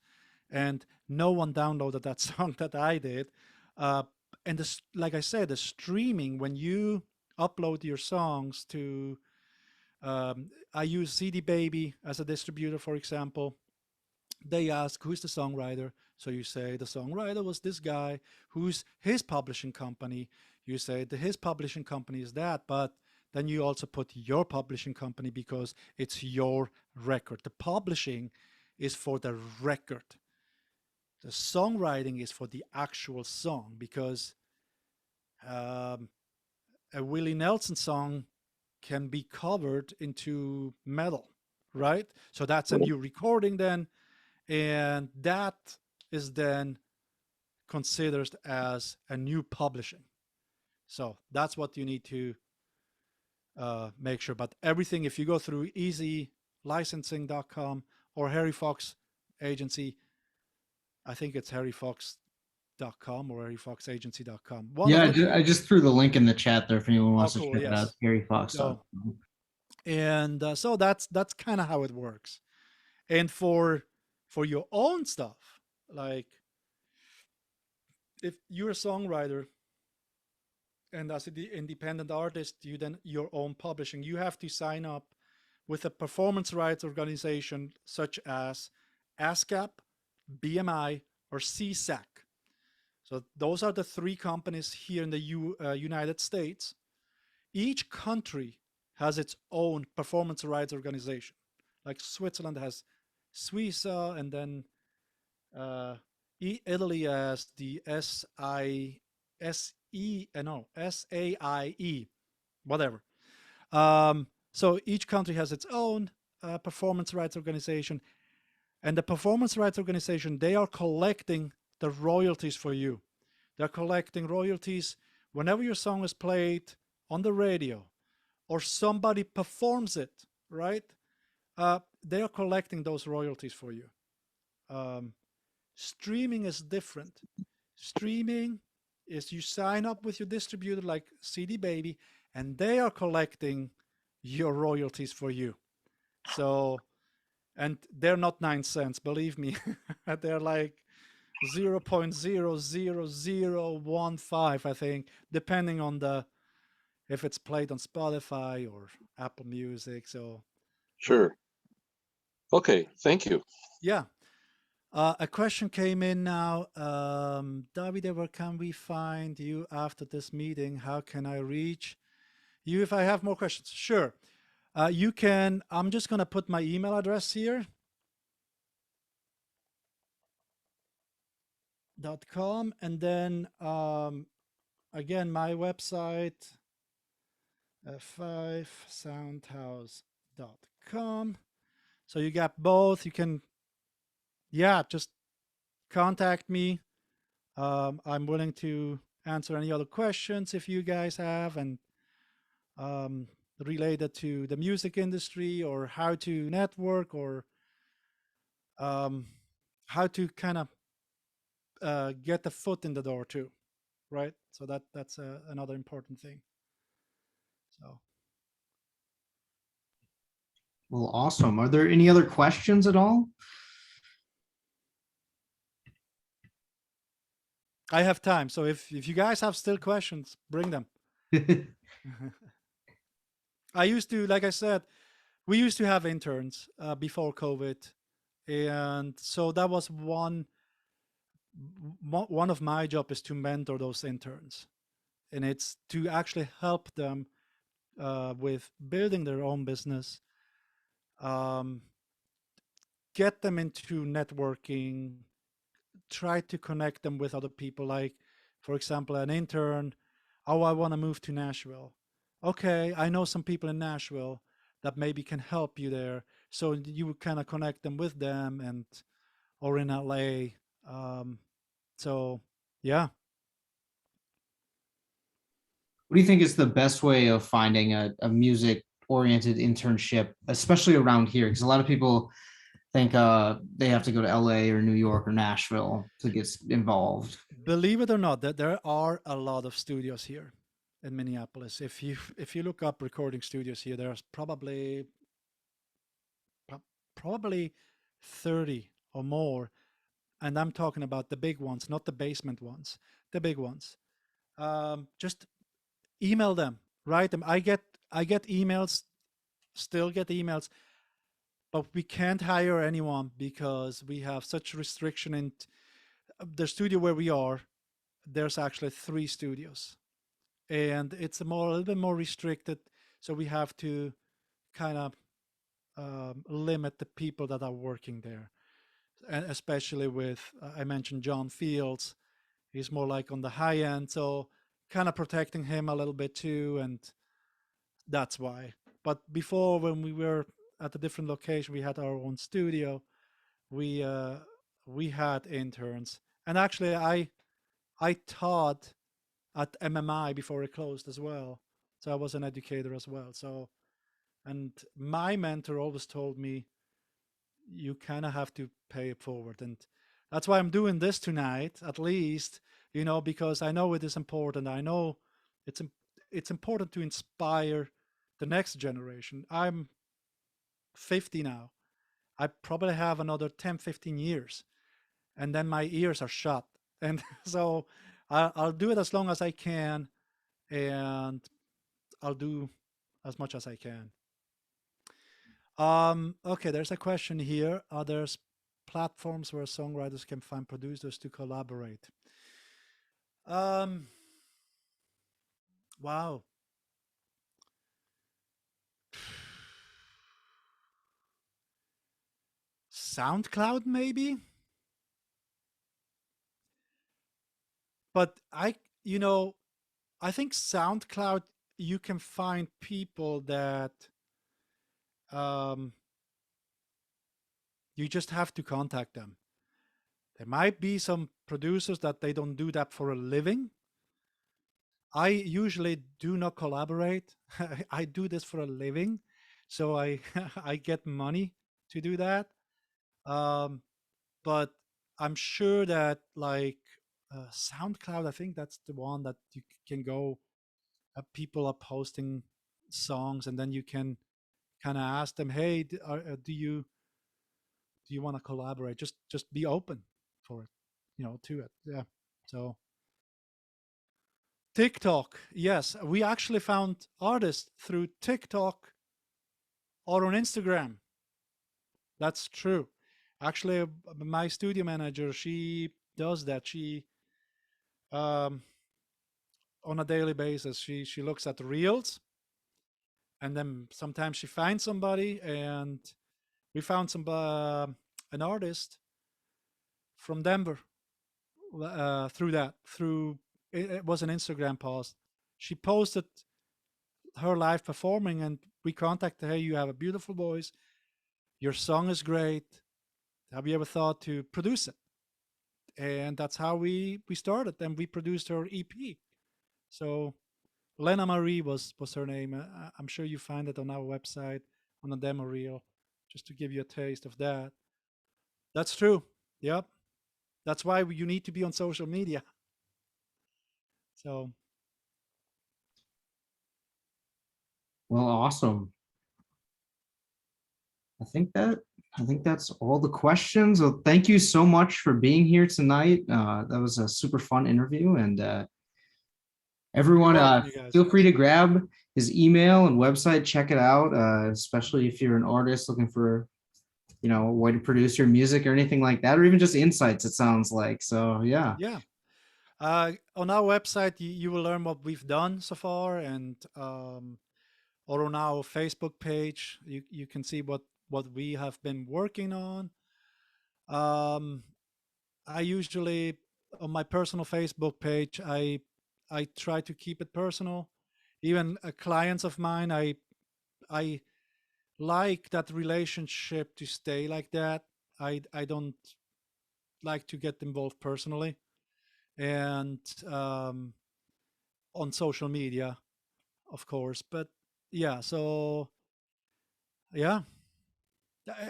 Speaker 1: and no one downloaded that song that I did. Uh, and this, like I said, the streaming when you upload your songs to, I use CD Baby as a distributor, for example. They ask who's the songwriter, so you say the songwriter was this guy. Who's his publishing company? You say his publishing company is that, but then you also put your publishing company because it's your record. The publishing is for the record. The songwriting is for the actual song because um, a Willie Nelson song can be covered into metal, right? So that's a
Speaker 3: Right.
Speaker 1: new recording then, and that is then considered as a new publishing. So that's what you need to make sure. But everything, if you go through easylicensing.com or Harry Fox agency, I think it's harryfox.com or harryfoxagency.com. One
Speaker 2: Yeah,
Speaker 1: of the two.
Speaker 2: I just threw the link in the chat there if anyone
Speaker 1: Oh,
Speaker 2: wants to
Speaker 1: cool.
Speaker 2: check it out.
Speaker 1: Yes.
Speaker 2: Gary Fox.
Speaker 1: So and so that's kind of how it works. And for your own stuff, like if you're a songwriter and as an independent artist, you then your own publishing, you have to sign up with a performance rights organization such as ASCAP, BMI, or CSAC. So those are the three companies here in the United States. Each country has its own performance rights organization. Like Switzerland has Suiza, and then uh, Italy has the SAIE, whatever. So each country has its own performance rights organization, and the performance rights organization, they are collecting the royalties for you. They're collecting royalties whenever your song is played on the radio or somebody performs it, right? They are collecting those royalties for you. Um, Streaming is different. Streaming is you sign up with your distributor like CD Baby, and they are collecting your royalties for you. So, and they're not 9 cents, believe me. They're like 0.00015, I think, depending on if it's played on Spotify or Apple Music. So
Speaker 3: Sure. Okay. Thank you.
Speaker 1: yeah. A question came in now. Davide, where can we find you after this meeting? How can I reach you if I have more questions? Sure. You can, I'm just going to put my email address here. .com, and then again my website 5soundhouse.com. So you got both. You can, yeah, just contact me. I'm willing to answer any other questions if you guys have, and um, related to the music industry or how to network or um, how to kind of get the foot in the door too, right? So that's another important thing. So
Speaker 2: Well, awesome. Are there any other questions at all?
Speaker 1: I have time. So if you guys have still questions, bring them. I used to, like I said, we used to have interns before COVID, and so that was one of my job is to mentor those interns, and it's to actually help them with building their own business, um, get them into networking, try to connect them with other people. Like, for example, an intern, oh, I want to move to Nashville. Okay, I know some people in Nashville that maybe can help you there. So you would kind of connect them with them, and or in LA. So yeah,
Speaker 2: What do you think is the best way of finding a music oriented internship, especially around here? Because a lot of people think they have to go to LA or New York or Nashville to get involved.
Speaker 1: believe it or not, that there are a lot of studios here in Minneapolis. If you look up recording studios here, there's probably 30 or more, and I'm talking about the big ones, not the basement ones, the big ones. Just email them, write them. I get emails, still get emails, but we can't hire anyone because we have such restriction in the studio where we are. There's actually 3 studios, and it's a little bit more restricted. So we have to kind of limit the people that are working there, and especially with I mentioned John Fields. He's more like on the high end, so kind of protecting him a little bit too, and that's why. But before, when we were at a different location, we had our own studio. We uh, we had interns, and actually, I taught at MMI before it closed as well. So I was an educator as well. So, and my mentor always told me you kind of have to pay it forward, and that's why I'm doing this tonight, at least, because I know it is important. I know it's it's important to inspire the next generation. I'm 50 now. I probably have another 10, 15 years, and then my ears are shut. And so I'll do it as long as I can, and I'll do as much as I can. Okay, there's a question here. Are there platforms where songwriters can find producers to collaborate? Um, wow. SoundCloud, maybe? But I think SoundCloud, you can find people that um, you just have to contact them. There might be some producers that they don't do that for a living. I usually do not collaborate. I do this for a living, so I I get money to do that. Um, but I'm sure that like SoundCloud, I think that's the one that you can go. People are posting songs, and then you can kind of ask them, "Hey, do you want to collaborate?" Just be open for it, to it. Yeah. So TikTok, yes. We actually found artists through TikTok or on Instagram. That's true. Actually, my studio manager, she does that. She um, on a daily basis, she looks at the reels, and then sometimes she finds somebody, and we found an artist from Denver through it was an Instagram post. She posted her live performing, and we contacted her. Hey, you have a beautiful voice. Your song is great. Have you ever thought to produce it? And that's how we started. And we produced her EP. So Lena Marie was her name. I'm sure you find it on our website on the demo reel, just to give you a taste of that. That's true. Yep. That's why you need to be on social media. So
Speaker 2: Well, awesome. I think that's all the questions. Well, thank you so much for being here tonight. That was a super fun interview, and everyone,
Speaker 1: you're welcome, you guys.
Speaker 2: feel free to grab his email and website, check it out, especially if you're an artist looking for, a way to produce your music or anything like that, or even just insights, it sounds like. So yeah.
Speaker 1: Yeah. On our website, you will learn what we've done so far, and or on our Facebook page, you can see what we have been working on. I usually, on my personal Facebook page, I try to keep it personal. Even clients of mine, I like that relationship to stay like that. I don't like to get involved personally, and on social media, of course. But yeah, so yeah,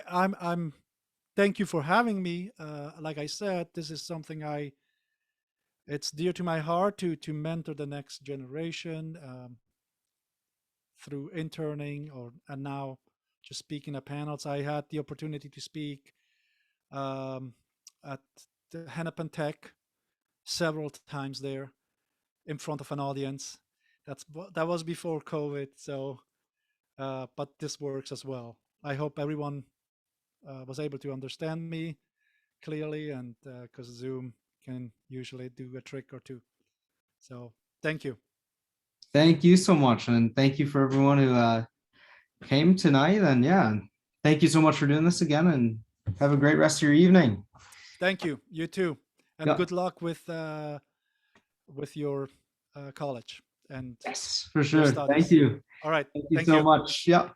Speaker 1: I'm. Thank you for having me. Like I said, this is something it's dear to my heart to mentor the next generation through interning and now just speaking at panels. I had the opportunity to speak um, at the Hennepin Tech several times there in front of an audience. That was before COVID, so but this works as well. I hope everyone was able to understand me clearly, and because Zoom can usually do a trick or two. So thank you.
Speaker 2: Thank you so much, and thank you for everyone who came tonight. And yeah, thank you so much for doing this again, and have a great rest of your evening.
Speaker 1: Thank you. You too, and
Speaker 2: Yeah.
Speaker 1: good luck with your college and
Speaker 2: Yes, for
Speaker 1: your
Speaker 2: sure.
Speaker 1: studies.
Speaker 2: Thank you.
Speaker 1: All right.
Speaker 2: Thank you
Speaker 1: Thank
Speaker 2: so
Speaker 1: you.
Speaker 2: much. Yeah.